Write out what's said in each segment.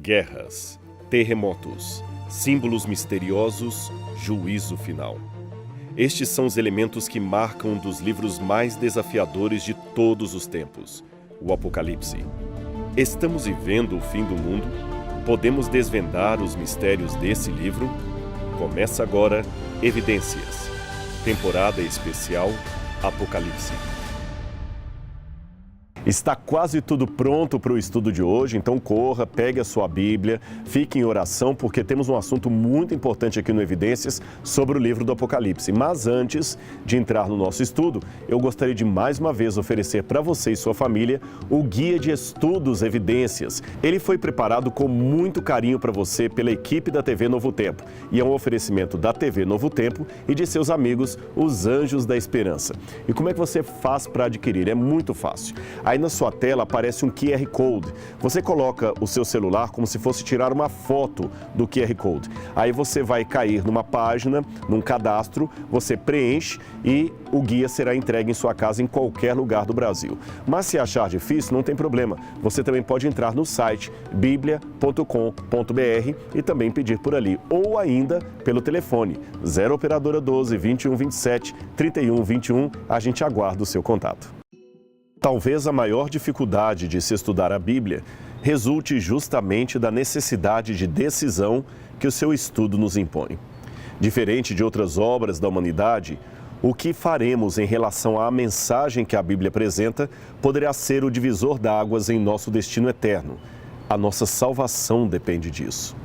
Guerras, terremotos, símbolos misteriosos, juízo final. Estes são os elementos que marcam um dos livros mais desafiadores de todos os tempos, o Apocalipse. Estamos vivendo o fim do mundo? Podemos desvendar os mistérios desse livro? Começa agora Evidências, temporada especial Apocalipse. Está quase tudo pronto para o estudo de hoje, então corra, pegue a sua Bíblia, fique em oração, porque temos um assunto muito importante aqui no Evidências sobre o livro do Apocalipse. Mas antes de entrar no nosso estudo, eu gostaria de mais uma vez oferecer para você e sua família o Guia de Estudos Evidências. Ele foi preparado com muito carinho para você pela equipe da TV Novo Tempo e é um oferecimento da TV Novo Tempo e de seus amigos, os Anjos da Esperança. E como é que você faz para adquirir? É muito fácil. Aí na sua tela aparece um QR Code. Você coloca o seu celular como se fosse tirar uma foto do QR Code. Aí você vai cair numa página, num cadastro, você preenche e o guia será entregue em sua casa em qualquer lugar do Brasil. Mas se achar difícil, não tem problema. Você também pode entrar no site biblia.com.br e também pedir por ali. Ou ainda pelo telefone 0 operadora 12 21 27 31 21. A gente aguarda o seu contato. Talvez a maior dificuldade de se estudar a Bíblia resulte justamente da necessidade de decisão que o seu estudo nos impõe. Diferente de outras obras da humanidade, o que faremos em relação à mensagem que a Bíblia apresenta poderá ser o divisor d'águas em nosso destino eterno. A nossa salvação depende disso.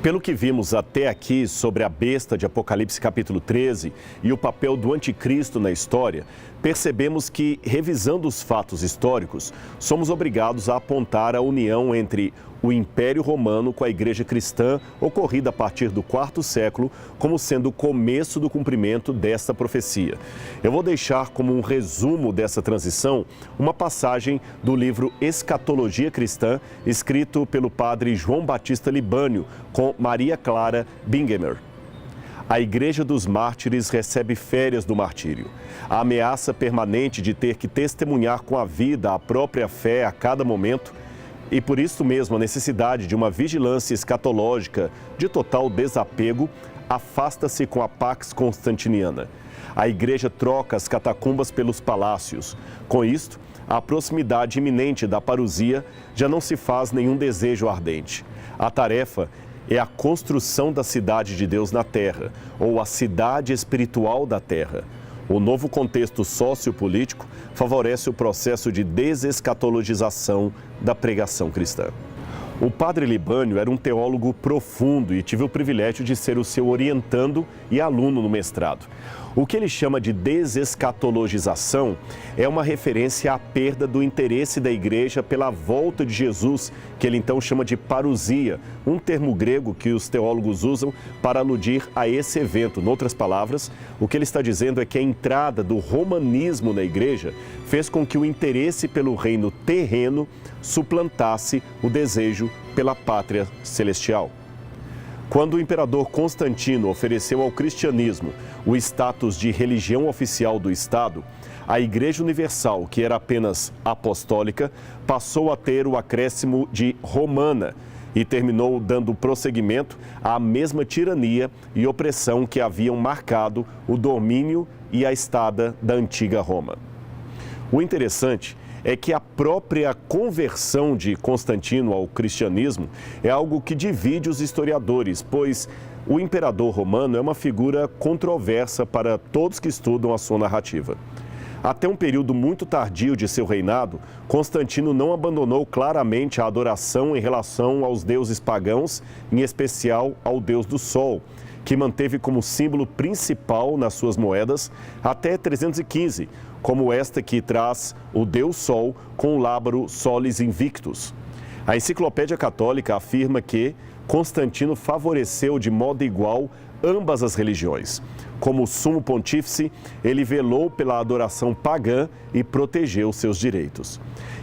Pelo que vimos até aqui sobre a besta de Apocalipse capítulo 13 e o papel do anticristo na história, percebemos que, revisando os fatos históricos, somos obrigados a apontar a união entre o Império Romano com a Igreja Cristã, ocorrida a partir do IV século, como sendo o começo do cumprimento desta profecia. Eu vou deixar como um resumo dessa transição uma passagem do livro Escatologia Cristã, escrito pelo padre João Batista Libânio, com Maria Clara Bingemer. A Igreja dos Mártires recebe férias do martírio. A ameaça permanente de ter que testemunhar com a vida a própria fé a cada momento e, por isso mesmo, a necessidade de uma vigilância escatológica de total desapego afasta-se com a Pax Constantiniana. A Igreja troca as catacumbas pelos palácios. Com isto, a proximidade iminente da parousia já não se faz nenhum desejo ardente. A tarefa é a construção da cidade de Deus na terra, ou a cidade espiritual da terra. O novo contexto sociopolítico favorece o processo de desescatologização da pregação cristã. O padre Libânio era um teólogo profundo e tive o privilégio de ser o seu orientando e aluno no mestrado. O que ele chama de desescatologização é uma referência à perda do interesse da igreja pela volta de Jesus, que ele então chama de parousia, um termo grego que os teólogos usam para aludir a esse evento. Em outras palavras, o que ele está dizendo é que a entrada do romanismo na igreja fez com que o interesse pelo reino terreno suplantasse o desejo pela pátria celestial. Quando o imperador Constantino ofereceu ao cristianismo o status de religião oficial do Estado, a Igreja Universal, que era apenas apostólica, passou a ter o acréscimo de romana e terminou dando prosseguimento à mesma tirania e opressão que haviam marcado o domínio e a estada da antiga Roma. O interessante é que a própria conversão de Constantino ao cristianismo é algo que divide os historiadores, pois o imperador romano é uma figura controversa para todos que estudam a sua narrativa. Até um período muito tardio de seu reinado, Constantino não abandonou claramente a adoração em relação aos deuses pagãos, em especial ao deus do sol, que manteve como símbolo principal nas suas moedas até 315, como esta que traz o Deus Sol com o lábaro Solis Invictus. A Enciclopédia Católica afirma que Constantino favoreceu de modo igual ambas as religiões. Como sumo pontífice, ele velou pela adoração pagã e protegeu seus direitos.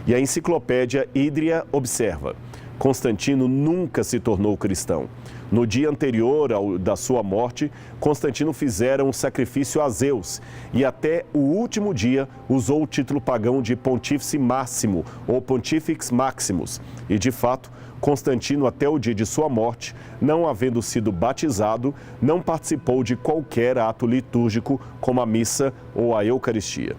E a enciclopédia Hídria observa: Constantino nunca se tornou cristão. No dia anterior da sua morte, Constantino fizera um sacrifício a Zeus e até o último dia usou o título pagão de Pontífice Máximo ou Pontifex Maximus. E, de fato, Constantino, até o dia de sua morte, não havendo sido batizado, não participou de qualquer ato litúrgico como a missa ou a Eucaristia.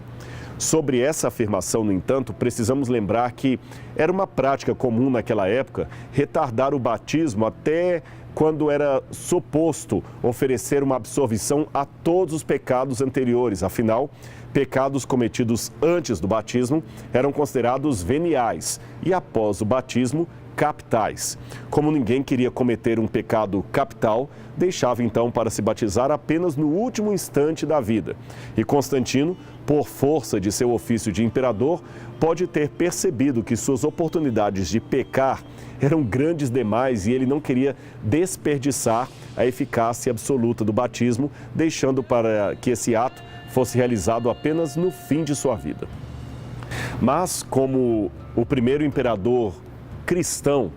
Sobre essa afirmação, no entanto, precisamos lembrar que era uma prática comum naquela época retardar o batismo até quando era suposto oferecer uma absolvição a todos os pecados anteriores. Afinal, pecados cometidos antes do batismo eram considerados veniais e, após o batismo, capitais. Como ninguém queria cometer um pecado capital, deixava então para se batizar apenas no último instante da vida. E Constantino, por força de seu ofício de imperador, pode ter percebido que suas oportunidades de pecar eram grandes demais e ele não queria desperdiçar a eficácia absoluta do batismo, deixando para que esse ato fosse realizado apenas no fim de sua vida. Mas, como o primeiro imperador cristão,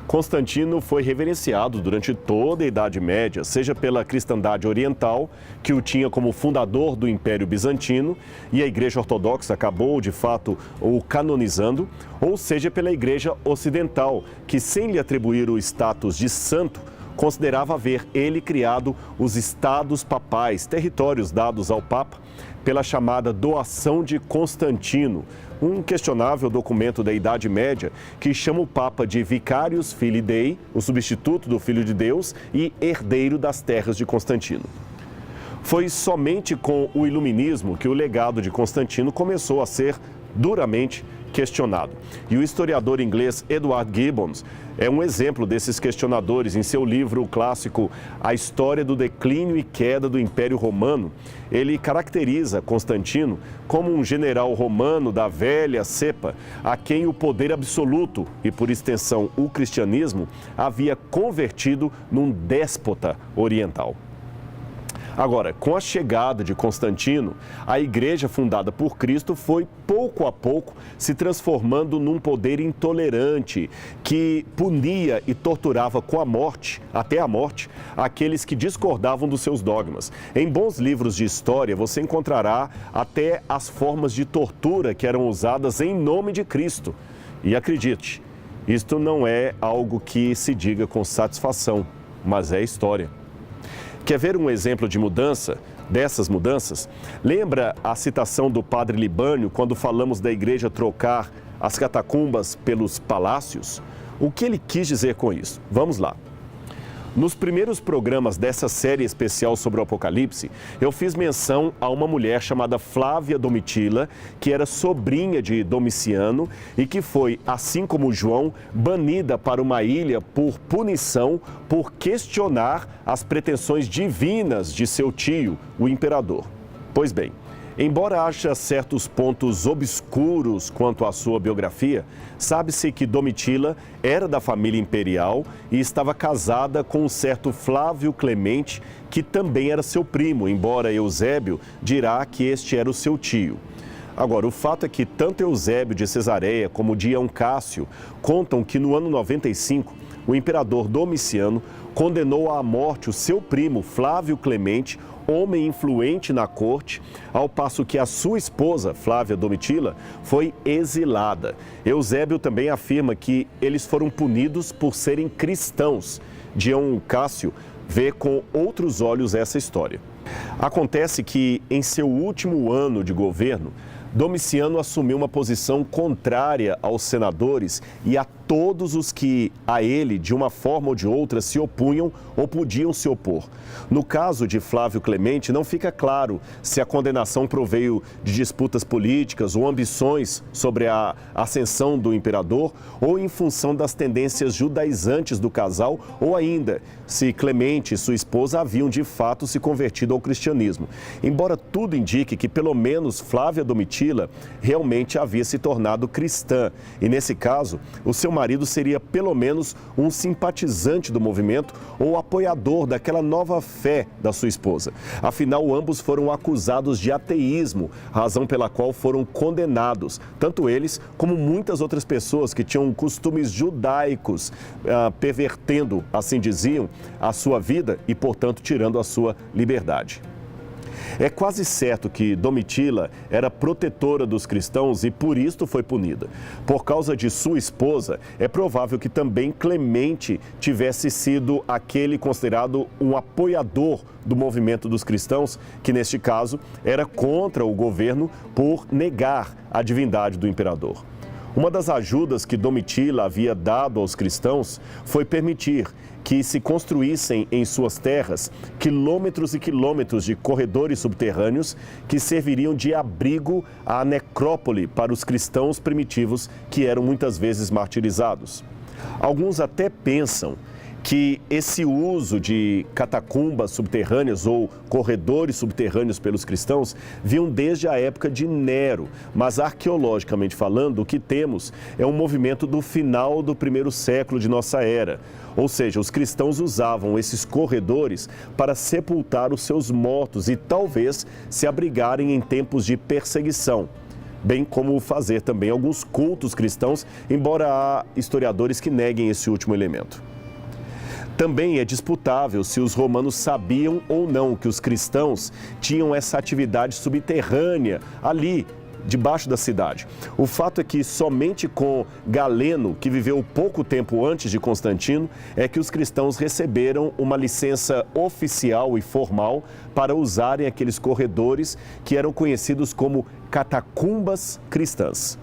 Constantino foi reverenciado durante toda a Idade Média, seja pela cristandade oriental, que o tinha como fundador do Império Bizantino, e a Igreja Ortodoxa acabou, de fato, o canonizando, ou seja pela Igreja Ocidental, que, sem lhe atribuir o status de santo, considerava haver ele criado os estados papais, territórios dados ao Papa pela chamada doação de Constantino, um questionável documento da Idade Média que chama o Papa de Vicarius Filii Dei, o substituto do Filho de Deus e herdeiro das terras de Constantino. Foi somente com o Iluminismo que o legado de Constantino começou a ser duramente questionado. E o historiador inglês Edward Gibbons é um exemplo desses questionadores. Em seu livro clássico A História do Declínio e Queda do Império Romano, ele caracteriza Constantino como um general romano da velha cepa, a quem o poder absoluto e, por extensão, o cristianismo, havia convertido num déspota oriental. Agora, com a chegada de Constantino, a igreja fundada por Cristo foi, pouco a pouco, se transformando num poder intolerante que punia e torturava com a morte, até a morte, aqueles que discordavam dos seus dogmas. Em bons livros de história, você encontrará até as formas de tortura que eram usadas em nome de Cristo. E acredite, isto não é algo que se diga com satisfação, mas é história. Quer ver um exemplo de mudança, dessas mudanças? Lembra a citação do padre Libânio quando falamos da igreja trocar as catacumbas pelos palácios? O que ele quis dizer com isso? Vamos lá. Nos primeiros programas dessa série especial sobre o Apocalipse, eu fiz menção a uma mulher chamada Flávia Domitila, que era sobrinha de Domiciano e que foi, assim como João, banida para uma ilha por punição por questionar as pretensões divinas de seu tio, o imperador. Pois bem, embora haja certos pontos obscuros quanto à sua biografia, sabe-se que Domitila era da família imperial e estava casada com um certo Flávio Clemente, que também era seu primo, embora Eusébio dirá que este era o seu tio. Agora, o fato é que tanto Eusébio de Cesareia como Dião Cássio contam que no ano 95, o imperador Domiciano condenou à morte o seu primo Flávio Clemente, homem influente na corte, ao passo que a sua esposa, Flávia Domitila, foi exilada. Eusébio também afirma que eles foram punidos por serem cristãos. Dião Cássio vê com outros olhos essa história. Acontece que, em seu último ano de governo, Domiciano assumiu uma posição contrária aos senadores e a todos os que a ele, de uma forma ou de outra, se opunham ou podiam se opor. No caso de Flávio Clemente, não fica claro se a condenação proveio de disputas políticas ou ambições sobre a ascensão do imperador ou em função das tendências judaizantes do casal ou ainda se Clemente e sua esposa haviam de fato se convertido ao cristianismo. Embora tudo indique que pelo menos Flávia Domitila realmente havia se tornado cristã e, nesse caso, o seu marido seria pelo menos um simpatizante do movimento ou apoiador daquela nova fé da sua esposa. Afinal, ambos foram acusados de ateísmo, razão pela qual foram condenados, tanto eles como muitas outras pessoas que tinham costumes judaicos, pervertendo, assim diziam, a sua vida e, portanto, tirando a sua liberdade. É quase certo que Domitila era protetora dos cristãos e por isto foi punida. Por causa de sua esposa, é provável que também Clemente tivesse sido aquele considerado um apoiador do movimento dos cristãos, que neste caso era contra o governo por negar a divindade do imperador. Uma das ajudas que Domitila havia dado aos cristãos foi permitir que se construíssem em suas terras quilômetros e quilômetros de corredores subterrâneos que serviriam de abrigo à necrópole para os cristãos primitivos que eram muitas vezes martirizados. Alguns até pensam que esse uso de catacumbas subterrâneas ou corredores subterrâneos pelos cristãos vinham desde a época de Nero, mas arqueologicamente falando, o que temos é um movimento do final do primeiro século de nossa era. Ou seja, os cristãos usavam esses corredores para sepultar os seus mortos e talvez se abrigarem em tempos de perseguição, bem como fazer também alguns cultos cristãos, embora há historiadores que neguem esse último elemento. Também é disputável se os romanos sabiam ou não que os cristãos tinham essa atividade subterrânea ali, debaixo da cidade. O fato é que somente com Galeno, que viveu pouco tempo antes de Constantino, é que os cristãos receberam uma licença oficial e formal para usarem aqueles corredores que eram conhecidos como catacumbas cristãs.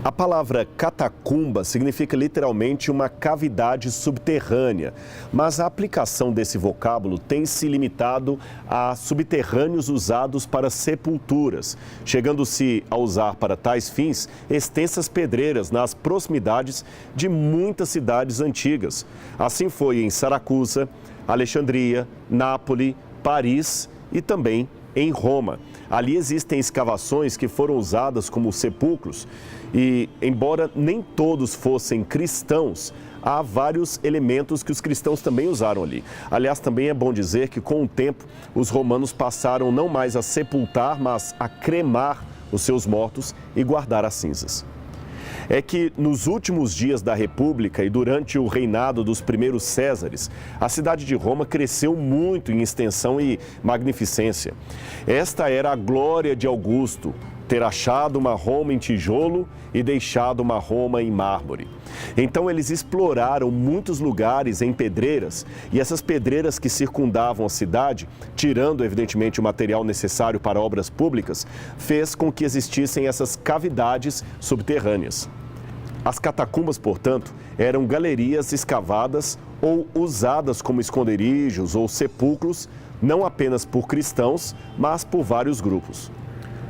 A palavra catacumba significa literalmente uma cavidade subterrânea, mas a aplicação desse vocábulo tem se limitado a subterrâneos usados para sepulturas, chegando-se a usar para tais fins extensas pedreiras nas proximidades de muitas cidades antigas. Assim foi em Saracusa, Alexandria, Nápoles, Paris e também em Roma. Ali existem escavações que foram usadas como sepulcros e, embora nem todos fossem cristãos, há vários elementos que os cristãos também usaram ali. Aliás, também é bom dizer que, com o tempo, os romanos passaram não mais a sepultar, mas a cremar os seus mortos e guardar as cinzas. É que nos últimos dias da República e durante o reinado dos primeiros Césares, a cidade de Roma cresceu muito em extensão e magnificência. Esta era a glória de Augusto, ter achado uma Roma em tijolo e deixado uma Roma em mármore. Então eles exploraram muitos lugares em pedreiras e essas pedreiras que circundavam a cidade, tirando evidentemente o material necessário para obras públicas, fez com que existissem essas cavidades subterrâneas. As catacumbas, portanto, eram galerias escavadas ou usadas como esconderijos ou sepulcros, não apenas por cristãos, mas por vários grupos.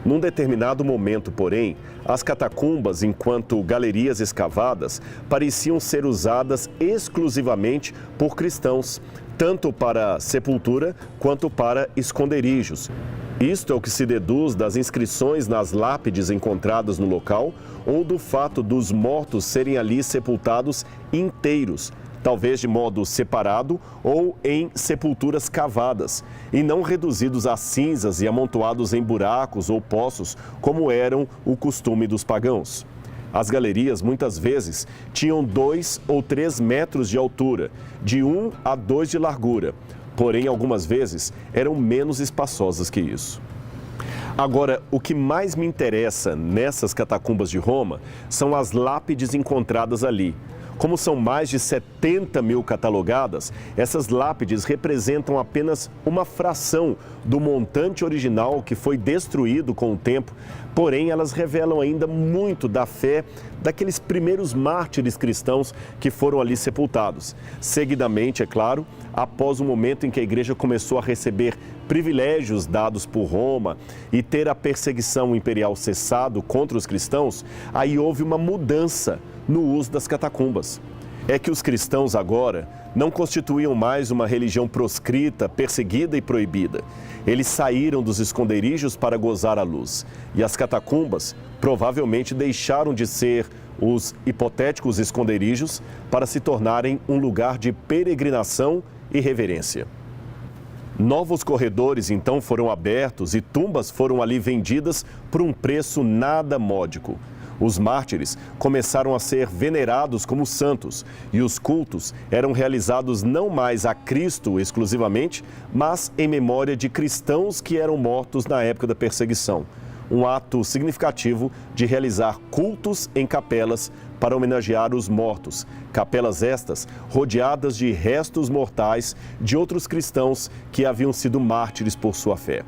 Num determinado momento, porém, as catacumbas, enquanto galerias escavadas, pareciam ser usadas exclusivamente por cristãos, tanto para sepultura quanto para esconderijos. Isto é o que se deduz das inscrições nas lápides encontradas no local ou do fato dos mortos serem ali sepultados inteiros, talvez de modo separado ou em sepulturas cavadas, e não reduzidos a cinzas e amontoados em buracos ou poços, como eram o costume dos pagãos. As galerias, muitas vezes, tinham 2 ou 3 metros de altura, de 1 a 2 de largura, porém, algumas vezes, eram menos espaçosas que isso. Agora, o que mais me interessa nessas catacumbas de Roma são as lápides encontradas ali. Como são mais de 70 mil catalogadas, essas lápides representam apenas uma fração do montante original que foi destruído com o tempo, porém elas revelam ainda muito da fé daqueles primeiros mártires cristãos que foram ali sepultados. Seguidamente, é claro, após o momento em que a igreja começou a receber privilégios dados por Roma e ter a perseguição imperial cessado contra os cristãos, aí houve uma mudança no uso das catacumbas. É que os cristãos agora não constituíam mais uma religião proscrita, perseguida e proibida. Eles saíram dos esconderijos para gozar a luz. E as catacumbas provavelmente deixaram de ser os hipotéticos esconderijos para se tornarem um lugar de peregrinação e reverência. Novos corredores então foram abertos e tumbas foram ali vendidas por um preço nada módico. Os mártires começaram a ser venerados como santos e os cultos eram realizados não mais a Cristo exclusivamente, mas em memória de cristãos que eram mortos na época da perseguição. Um ato significativo de realizar cultos em capelas para homenagear os mortos. Capelas estas rodeadas de restos mortais de outros cristãos que haviam sido mártires por sua fé.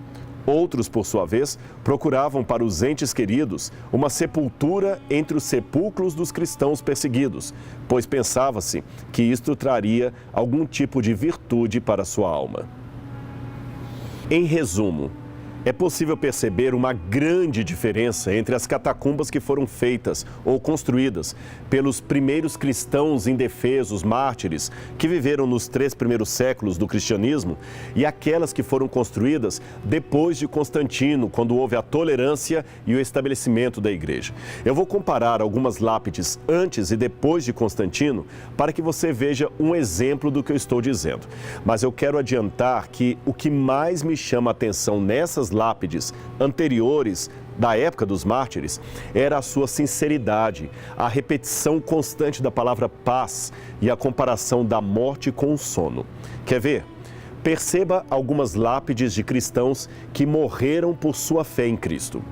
Outros, por sua vez, procuravam para os entes queridos uma sepultura entre os sepulcros dos cristãos perseguidos, pois pensava-se que isto traria algum tipo de virtude para a sua alma. Em resumo, é possível perceber uma grande diferença entre as catacumbas que foram feitas ou construídas pelos primeiros cristãos indefesos, mártires, que viveram nos 3 primeiros séculos do cristianismo, e aquelas que foram construídas depois de Constantino, quando houve a tolerância e o estabelecimento da igreja. Eu vou comparar algumas lápides antes e depois de Constantino para que você veja um exemplo do que eu estou dizendo. Mas eu quero adiantar que o que mais me chama a atenção nessas lápides anteriores da época dos mártires era a sua sinceridade, a repetição constante da palavra paz e a comparação da morte com o sono. Quer ver? Perceba algumas lápides de cristãos que morreram por sua fé em Cristo.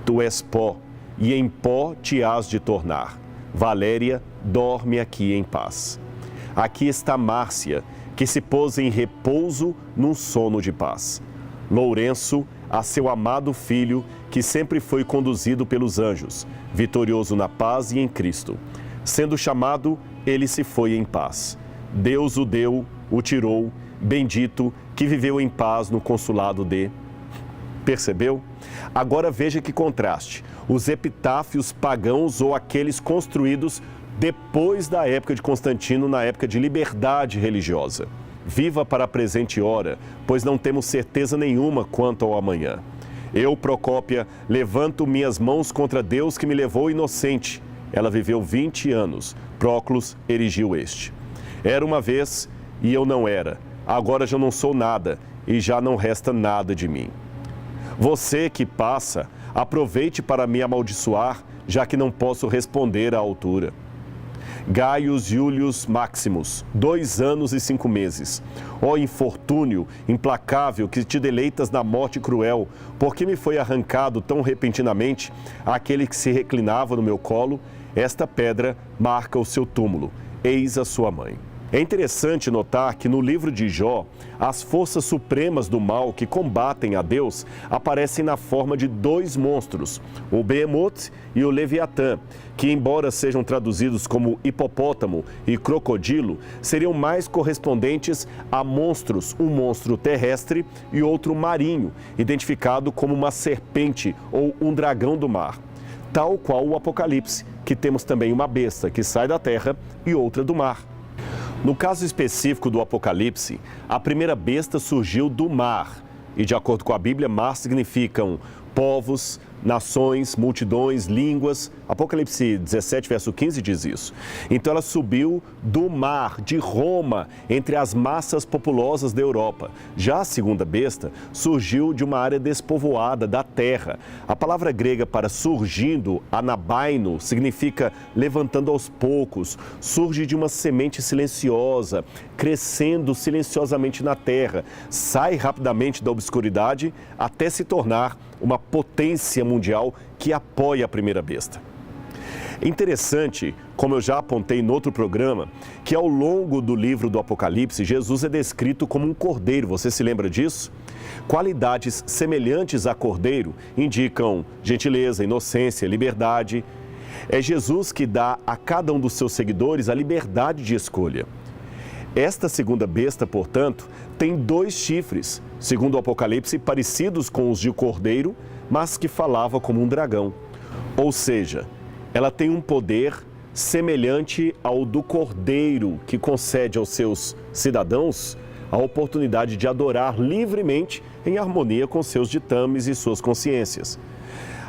Tu és pó, e em pó te hás de tornar. Valéria, dorme aqui em paz. Aqui está Márcia, que se pôs em repouso num sono de paz. Lourenço, a seu amado filho, que sempre foi conduzido pelos anjos, vitorioso na paz e em Cristo. Sendo chamado, ele se foi em paz. Deus o deu, o tirou, bendito, que viveu em paz no consulado de... Percebeu? Agora veja que contraste. Os epitáfios pagãos ou aqueles construídos depois da época de Constantino, na época de liberdade religiosa. Viva para a presente hora, pois não temos certeza nenhuma quanto ao amanhã. Eu, Procópia, levanto minhas mãos contra Deus que me levou inocente. Ela viveu 20 anos, Próclus erigiu este. Era uma vez e eu não era, agora já não sou nada e já não resta nada de mim. Você que passa, aproveite para me amaldiçoar, já que não posso responder à altura. Gaius Július Maximus, 2 anos e 5 meses. Ó infortúnio implacável que te deleitas na morte cruel, porque me foi arrancado tão repentinamente aquele que se reclinava no meu colo, esta pedra marca o seu túmulo, eis a sua mãe. É interessante notar que no livro de Jó, as forças supremas do mal que combatem a Deus aparecem na forma de 2 monstros, o Behemoth e o Leviatã, que embora sejam traduzidos como hipopótamo e crocodilo, seriam mais correspondentes a monstros, um monstro terrestre e outro marinho, identificado como uma serpente ou um dragão do mar. Tal qual o Apocalipse, que temos também uma besta que sai da terra e outra do mar. No caso específico do Apocalipse, a primeira besta surgiu do mar. E de acordo com a Bíblia, mar significam povos, nações, multidões, línguas. Apocalipse 17, verso 15 diz isso. Então ela subiu do mar, de Roma, entre as massas populosas da Europa. Já a segunda besta surgiu de uma área despovoada da terra. A palavra grega para surgindo, anabaino, significa levantando aos poucos. Surge de uma semente silenciosa, crescendo silenciosamente na terra. Sai rapidamente da obscuridade até se tornar uma potência mundial que apoia a primeira besta. Interessante, como eu já apontei no outro programa, que ao longo do livro do Apocalipse, Jesus é descrito como um cordeiro. Você se lembra disso? Qualidades semelhantes a cordeiro indicam gentileza, inocência, liberdade. É Jesus que dá a cada um dos seus seguidores a liberdade de escolha. Esta segunda besta, portanto, tem 2 chifres, segundo o Apocalipse, parecidos com os de cordeiro, mas que falava como um dragão. Ou seja, ela tem um poder semelhante ao do cordeiro, que concede aos seus cidadãos a oportunidade de adorar livremente em harmonia com seus ditames e suas consciências.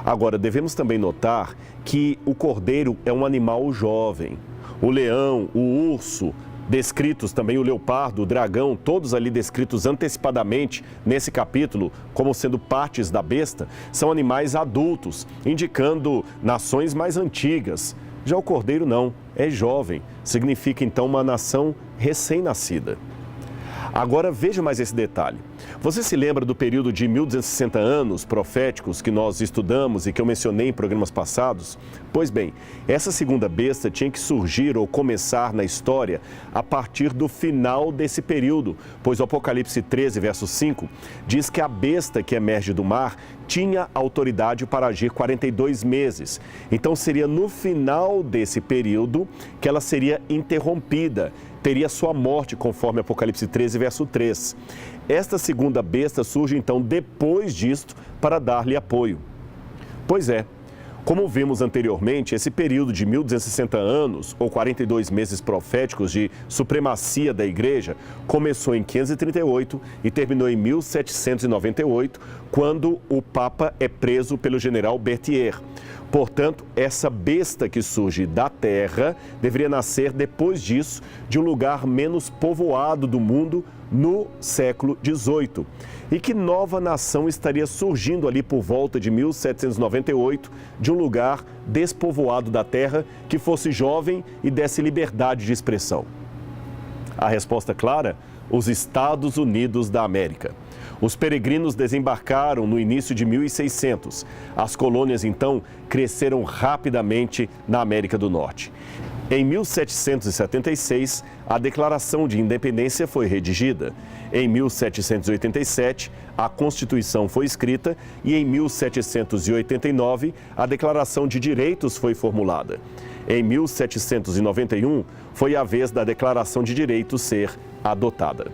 Agora, devemos também notar que o cordeiro é um animal jovem. O leão, o urso, descritos também o leopardo, o dragão, todos ali descritos antecipadamente nesse capítulo como sendo partes da besta, são animais adultos, indicando nações mais antigas. Já o cordeiro não, é jovem, significa então uma nação recém-nascida. Agora veja mais esse detalhe. Você se lembra do período de 1260 anos proféticos que nós estudamos e que eu mencionei em programas passados? Pois bem, essa segunda besta tinha que surgir ou começar na história a partir do final desse período, pois o Apocalipse 13, verso 5, diz que a besta que emerge do mar tinha autoridade para agir 42 meses. Então seria no final desse período que ela seria interrompida, teria sua morte, conforme Apocalipse 13, verso 3. Esta segunda besta surge então depois disto para dar-lhe apoio. Pois é, como vimos anteriormente, esse período de 1260 anos, ou 42 meses proféticos de supremacia da igreja, começou em 538 e terminou em 1798, quando o Papa é preso pelo general Berthier. Portanto, essa besta que surge da terra deveria nascer depois disso, de um lugar menos povoado do mundo, no século XVIII. E que nova nação estaria surgindo ali por volta de 1798, de um lugar despovoado da terra, que fosse jovem e desse liberdade de expressão? A resposta clara: os Estados Unidos da América. Os peregrinos desembarcaram no início de 1600. As colônias, então, cresceram rapidamente na América do Norte. Em 1776, a Declaração de Independência foi redigida. Em 1787, a Constituição foi escrita e em 1789, a Declaração de Direitos foi formulada. Em 1791, foi a vez da Declaração de Direitos ser adotada.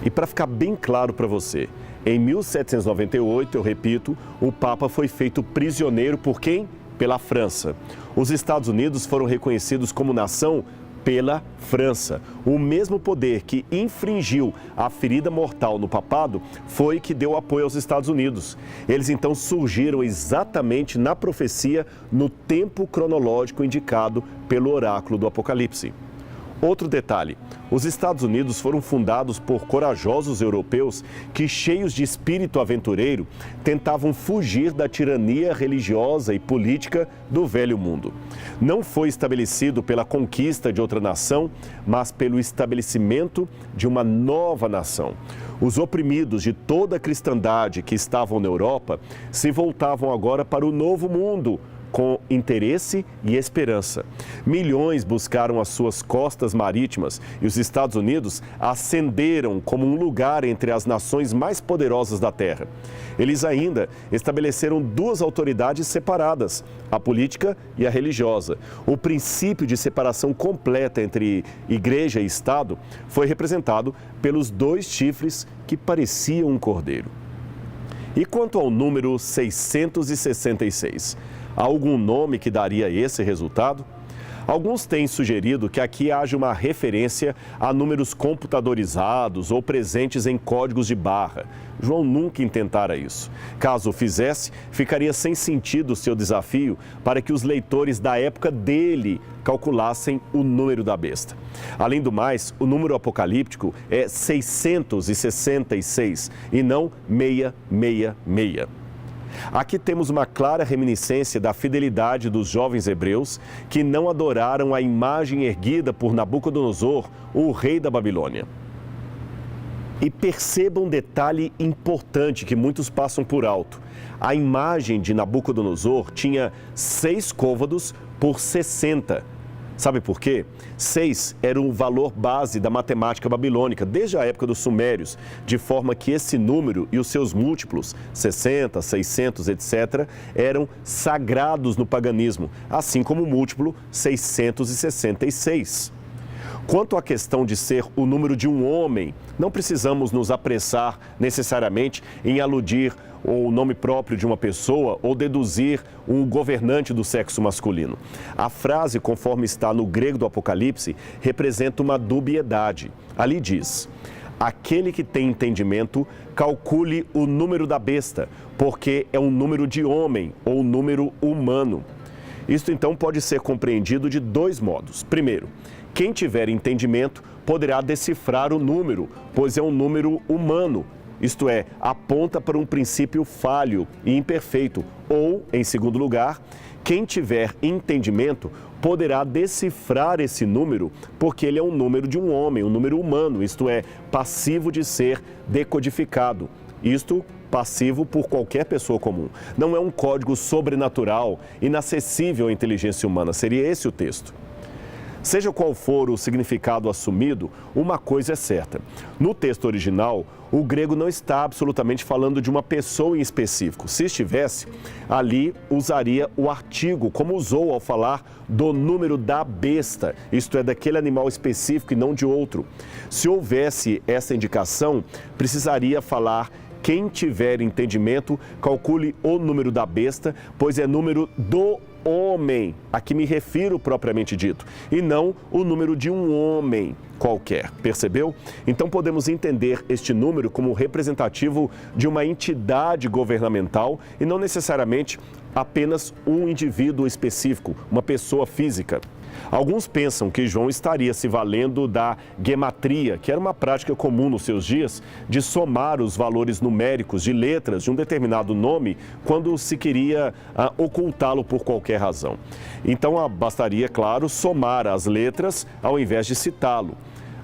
E para ficar bem claro para você, em 1798, eu repito, o Papa foi feito prisioneiro por quem? Pela França. Os Estados Unidos foram reconhecidos como nação pela França. O mesmo poder que infringiu a ferida mortal no papado foi que deu apoio aos Estados Unidos. Eles então surgiram exatamente na profecia, no tempo cronológico indicado pelo oráculo do Apocalipse. Outro detalhe: os Estados Unidos foram fundados por corajosos europeus que, cheios de espírito aventureiro, tentavam fugir da tirania religiosa e política do velho mundo. Não foi estabelecido pela conquista de outra nação, mas pelo estabelecimento de uma nova nação. Os oprimidos de toda a cristandade que estavam na Europa se voltavam agora para o novo mundo, com interesse e esperança. Milhões buscaram as suas costas marítimas e os Estados Unidos ascenderam como um lugar entre as nações mais poderosas da Terra. Eles ainda estabeleceram duas autoridades separadas, a política e a religiosa. O princípio de separação completa entre igreja e Estado foi representado pelos dois chifres que pareciam um cordeiro. E quanto ao número 666? Há algum nome que daria esse resultado? Alguns têm sugerido que aqui haja uma referência a números computadorizados ou presentes em códigos de barra. João nunca intentara isso. Caso o fizesse, ficaria sem sentido o seu desafio para que os leitores da época dele calculassem o número da besta. Além do mais, o número apocalíptico é 666 e não 666. Aqui temos uma clara reminiscência da fidelidade dos jovens hebreus que não adoraram a imagem erguida por Nabucodonosor, o rei da Babilônia. E perceba um detalhe importante que muitos passam por alto. A imagem de Nabucodonosor tinha 6 côvados por 60. Sabe por quê? 6 era o valor base da matemática babilônica, desde a época dos sumérios, de forma que esse número e os seus múltiplos, 60, 600, etc., eram sagrados no paganismo, assim como o múltiplo 666. Quanto à questão de ser o número de um homem, não precisamos nos apressar necessariamente em aludir o nome próprio de uma pessoa ou deduzir um governante do sexo masculino. A frase, conforme está no grego do Apocalipse, representa uma dubiedade. Ali diz: aquele que tem entendimento, calcule o número da besta, porque é um número de homem ou número humano. Isto então pode ser compreendido de dois modos. Primeiro, quem tiver entendimento poderá decifrar o número, pois é um número humano. Isto é, aponta para um princípio falho e imperfeito. Ou, em segundo lugar, quem tiver entendimento poderá decifrar esse número, porque ele é um número de um homem, um número humano, isto é, passivo de ser decodificado. Isto passivo por qualquer pessoa comum. Não é um código sobrenatural, inacessível à inteligência humana. Seria esse o texto. Seja qual for o significado assumido, uma coisa é certa. No texto original, o grego não está absolutamente falando de uma pessoa em específico. Se estivesse, ali usaria o artigo, como usou ao falar do número da besta, isto é, daquele animal específico e não de outro. Se houvesse essa indicação, precisaria falar: quem tiver entendimento, calcule o número da besta, pois é número do homem, a que me refiro propriamente dito, e não o número de um homem qualquer, percebeu? Então podemos entender este número como representativo de uma entidade governamental e não necessariamente apenas um indivíduo específico, uma pessoa física. Alguns pensam que João estaria se valendo da gematria, que era uma prática comum nos seus dias, de somar os valores numéricos de letras de um determinado nome quando se queria ocultá-lo por qualquer razão. Então, bastaria, claro, somar as letras ao invés de citá-lo.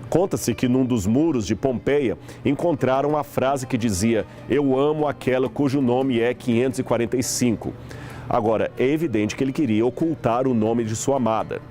Conta-se que num dos muros de Pompeia encontraram a frase que dizia: "Eu amo aquela cujo nome é 545". Agora, é evidente que ele queria ocultar o nome de sua amada.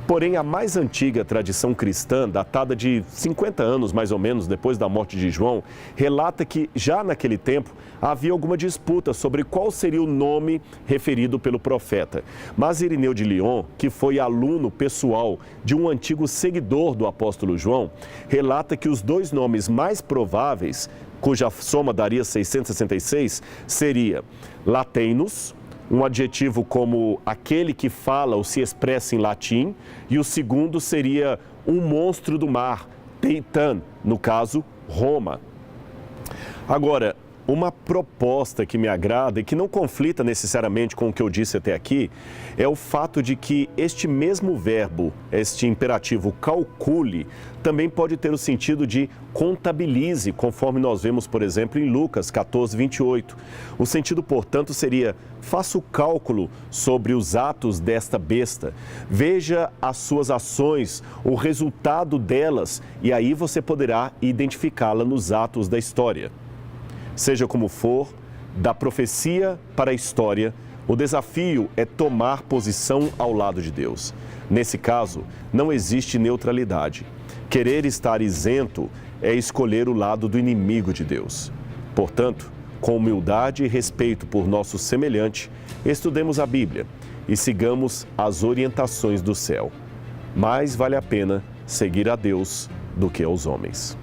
Porém, a mais antiga tradição cristã, datada de 50 anos mais ou menos depois da morte de João, relata que já naquele tempo havia alguma disputa sobre qual seria o nome referido pelo profeta. Mas Irineu de Lyon, que foi aluno pessoal de um antigo seguidor do apóstolo João, relata que os dois nomes mais prováveis, cuja soma daria 666, seria Latenus, um adjetivo como aquele que fala ou se expressa em latim, e o segundo seria um monstro do mar, Teitan, no caso, Roma. Agora, uma proposta que me agrada e que não conflita necessariamente com o que eu disse até aqui, é o fato de que este mesmo verbo, este imperativo calcule, também pode ter o sentido de contabilize, conforme nós vemos, por exemplo, em Lucas 14, 28. O sentido, portanto, seria: faça o cálculo sobre os atos desta besta, veja as suas ações, o resultado delas, e aí você poderá identificá-la nos atos da história. Seja como for, da profecia para a história, o desafio é tomar posição ao lado de Deus. Nesse caso, não existe neutralidade. Querer estar isento é escolher o lado do inimigo de Deus. Portanto, com humildade e respeito por nosso semelhante, estudemos a Bíblia e sigamos as orientações do céu. Mais vale a pena seguir a Deus do que aos homens.